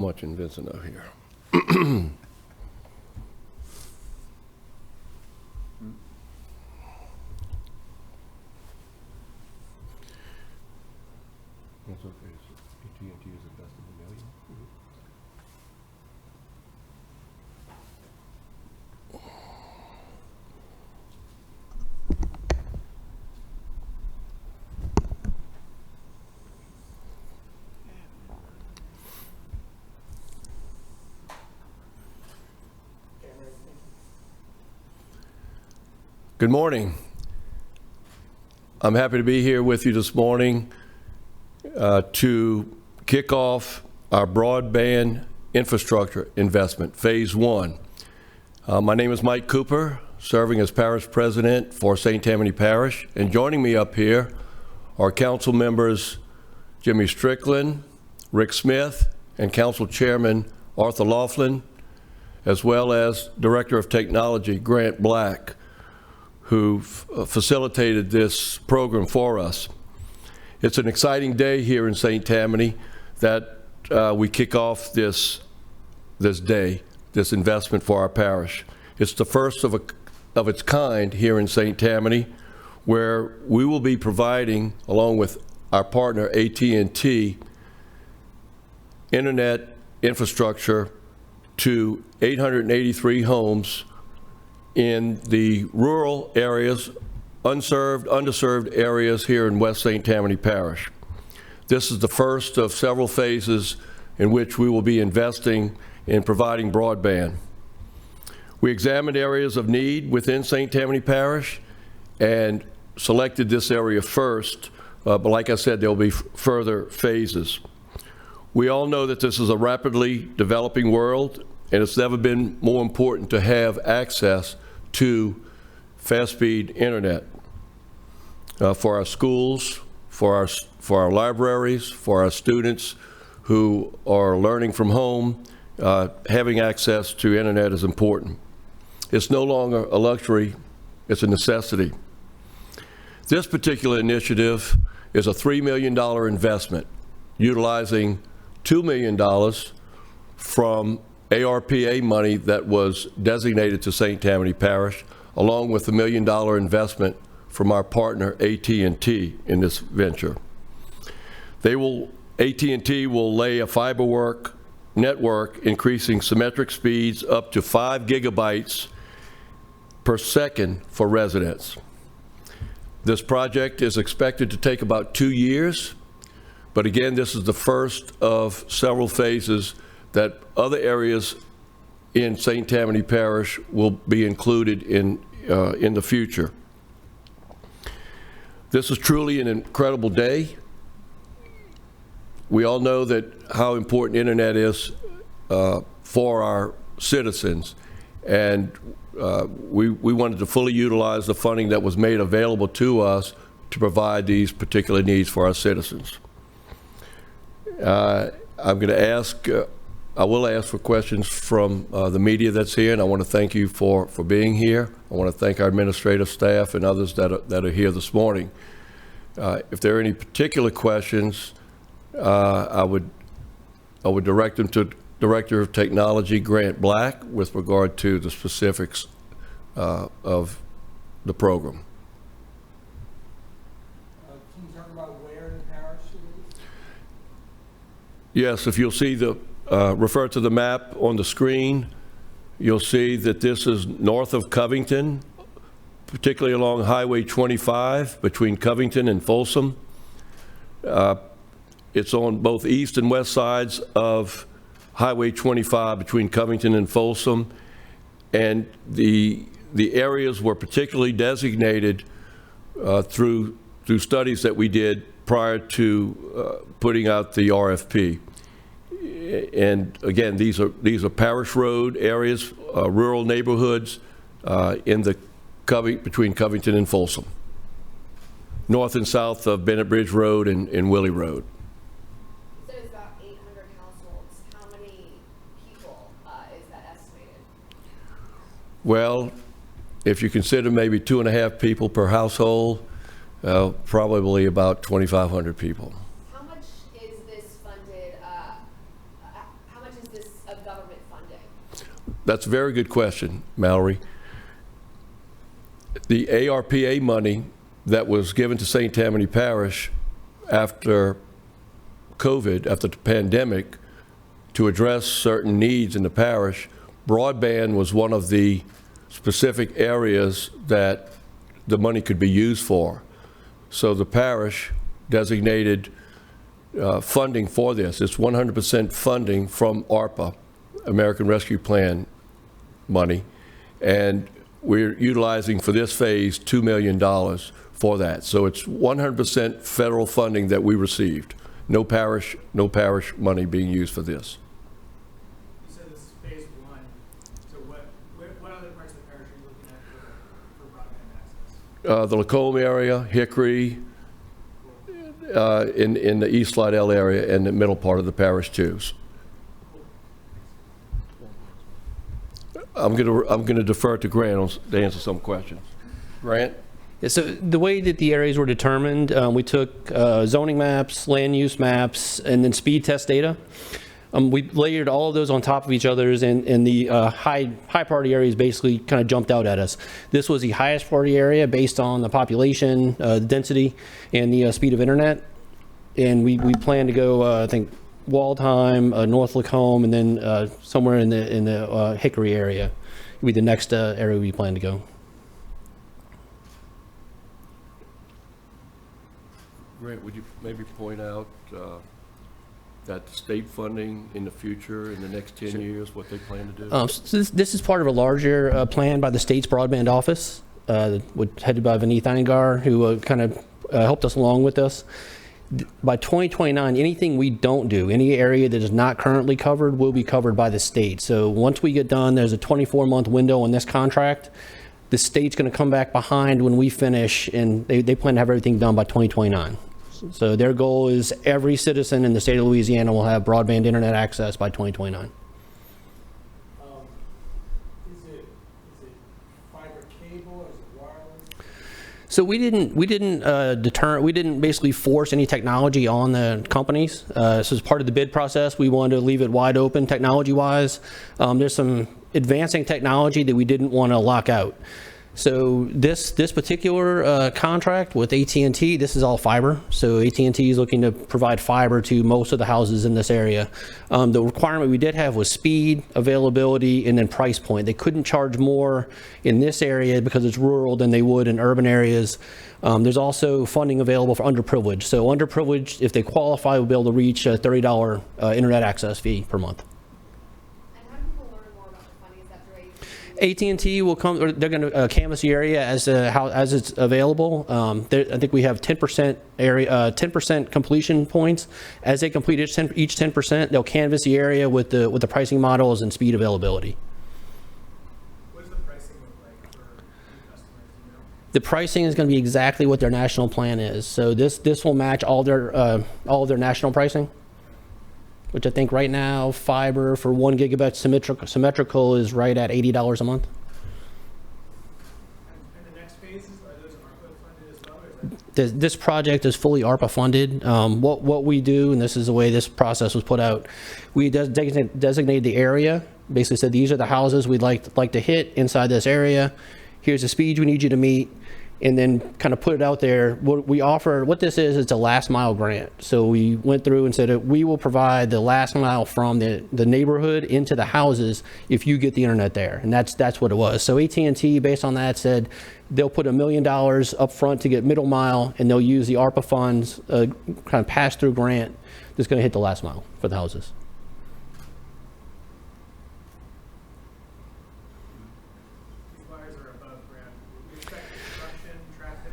Much in Vincent out here. That's okay. AT&T is invested $1 million. Good morning. I'm happy to be here with you this morning to kick off our broadband infrastructure investment, phase one. My name is Mike Cooper, serving as parish president for St. Tammany Parish, and joining me up here are council members Jimmy Strickland, Rick Smith, and council chairman Arthur Laughlin, as well as director of technology Grant Black, who facilitated this program for us. It's an exciting day here in St. Tammany that we kick off this investment for our parish. It's the first of its kind here in St. Tammany, where we will be providing, along with our partner AT&T, internet infrastructure to 883 homes in the rural areas, underserved areas here in West St. Tammany Parish. This is the first of several phases in which we will be investing in providing broadband. We examined areas of need within St. Tammany Parish and selected this area first, but like I said, there will be further phases. We all know that this is a rapidly developing world, and it's never been more important to have access to fast-speed internet for our schools, for our libraries, for our students who are learning from home. Having access to internet is important. It's no longer a luxury, it's a necessity. This particular initiative is a $3 million investment, utilizing $2 million from ARPA money that was designated to St. Tammany Parish, along with a $1 million investment from our partner AT&T in this venture. AT&T will lay a fiber network increasing symmetric speeds up to 5 gigabytes per second for residents. This project is expected to take about 2 years, but again, this is the first of several phases that other areas in St. Tammany Parish will be included in the future. This is truly an incredible day. We all know that how important internet is for our citizens, and we wanted to fully utilize the funding that was made available to us to provide these particular needs for our citizens. I will ask for questions from the media that's here, and I want to thank you for being here. I want to thank our administrative staff and others that are here this morning. If there are any particular questions, I would direct them to Director of Technology Grant Black with regard to the specifics of the program. Can you talk about where in the parish it is? Yes, if you'll see refer to the map on the screen, you'll see that this is north of Covington, particularly along Highway 25 between Covington and Folsom. It's on both east and west sides of Highway 25 between Covington and Folsom, and the areas were particularly designated through studies that we did prior to putting out the RFP. And again, these are parish road areas, rural neighborhoods between Covington and Folsom, north and south of Bennett Bridge Road and Willie Road. So it's about 800 households. How many people is that estimated? Well, if you consider maybe 2.5 people per household, probably about 2,500 people. How much is this funded? How much That's a very good question, Mallory. The ARPA money that was given to St. Tammany Parish after COVID, after the pandemic, to address certain needs in the parish, broadband was one of the specific areas that the money could be used for. So the parish designated funding for this. It's 100% funding from ARPA, American Rescue Plan money, and we're utilizing for this phase $2 million for that. So it's 100% federal funding that we received. No parish money being used for this. You said this is phase one. So what other parts of the parish are you looking at for broadband access? The Lacombe area, Hickory, in the East Slidell area, and the middle part of the parish too. I'm gonna defer to Grant to answer some questions. Grant? Yeah, so the way that the areas were determined, we took zoning maps, land use maps, and then speed test data. We layered all of those on top of each other's, and the high priority areas basically kind of jumped out at us. This was the highest priority area based on the population, the density, and the speed of internet. And we plan to go, I think, Waldheim, North Lacombe, and then somewhere in the Hickory area would be the next area we plan to go. Grant, would you maybe point out that state funding in the future, in the next 10 years, what they plan to do? So this is part of a larger plan by the state's broadband office, headed by Vineet Iyengar, who kind of helped us along with this. By 2029, anything we don't do, any area that is not currently covered, will be covered by the state. So once we get done, there's a 24-month window on this contract. The state's going to come back behind when we finish, and they plan to have everything done by 2029. So their goal is every citizen in the state of Louisiana will have broadband internet access by 2029. Is it fiber cable or is it wireless? So we didn't basically force any technology on the companies. So as part of the bid process, we wanted to leave it wide open technology-wise. There's some advancing technology that we didn't want to lock out. So this particular contract with AT&T, this is all fiber. So AT&T is looking to provide fiber to most of the houses in this area. The requirement we did have was speed, availability, and then price point. They couldn't charge more in this area because it's rural than they would in urban areas. There's also funding available for underprivileged. So underprivileged, if they qualify, will be able to reach a $30 internet access fee per month. AT&T will come, or they're going to canvass the area as it's available. I think we have 10% area, 10% completion points. As they complete each 10%, they'll canvass the area with the pricing models and speed availability. What does the pricing look like for new customers? You know? The pricing is going to be exactly what their national plan is. So this will match all of their national pricing, which I think right now fiber for 1 gigabit symmetrical is right at $80 a month. And the next phases, are those ARPA funded as well? Or is that This project is fully ARPA funded. What we do, and this is the way this process was put out, we designated the area, basically said these are the houses we'd like to hit inside this area. Here's the speed we need you to meet. And then kind of put it out there. What this is, it's a last mile grant. So we went through and said that we will provide the last mile from the neighborhood into the houses if you get the internet there. And that's what it was. So AT&T, based on that, said they'll put $1 million up front to get middle mile, and they'll use the ARPA funds, kind of pass through grant that's going to hit the last mile for the houses. these wires are above ground? We expect construction, traffic.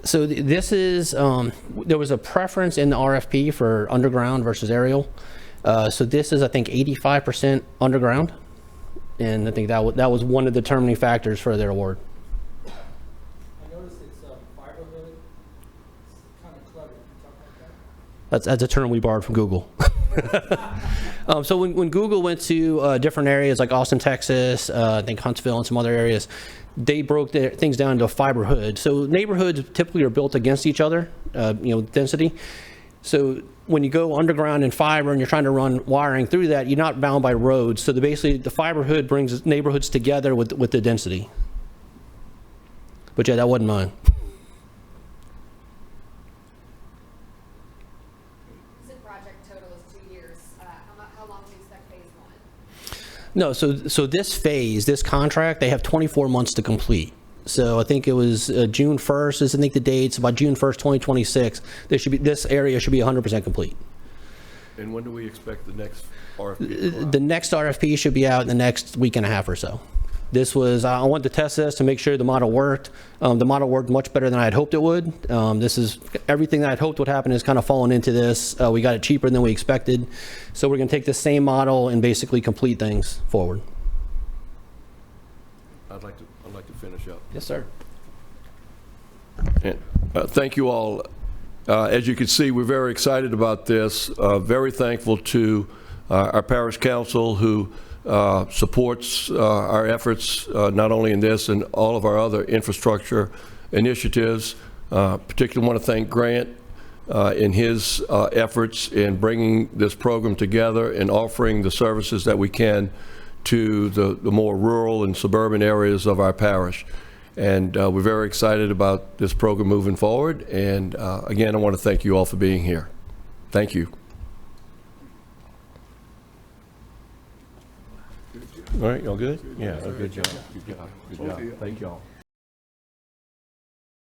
So this is, there was a preference in the RFP for underground versus aerial. So this is, I think, 85% underground. And I think that was one of the determining factors for their award. I noticed it's fiber hood. It's kind of clever. Can you talk about that? That's a term we borrowed from Google. So when Google went to different areas like Austin, Texas, I think Huntsville and some other areas, they broke their things down into a fiber hood. So neighborhoods typically are built against each other, density. So when you go underground in fiber and you're trying to run wiring through that, you're not bound by roads. So basically, the fiber hood brings neighborhoods together with the density. But yeah, that wasn't mine. You said project total is 2 years. How long do you expect phase 1? No, so this phase, this contract, they have 24 months to complete. So I think it was June 1st is I think the dates. By June 1st, 2026, this area should be 100% complete. And when do we expect the next RFP? The next RFP should be out in the next week and a half or so. This was, I wanted to test this to make sure the model worked. The model worked much better than I had hoped it would. This is everything that I had hoped would happen is kind of fallen into this. We got it cheaper than we expected. So we're going to take the same model and basically complete things forward. I'd like to finish up. Yes, sir. And, thank you all. As you can see, we're very excited about this. Very thankful to our parish council who supports our efforts not only in this and all of our other infrastructure initiatives. Particularly want to thank Grant in his efforts in bringing this program together and offering the services that we can to the more rural and suburban areas of our parish. And we're very excited about this program moving forward. And again, I want to thank you all for being here. Thank you. All right, y'all good? Yeah, good job. Good job. Good job. Thank y'all.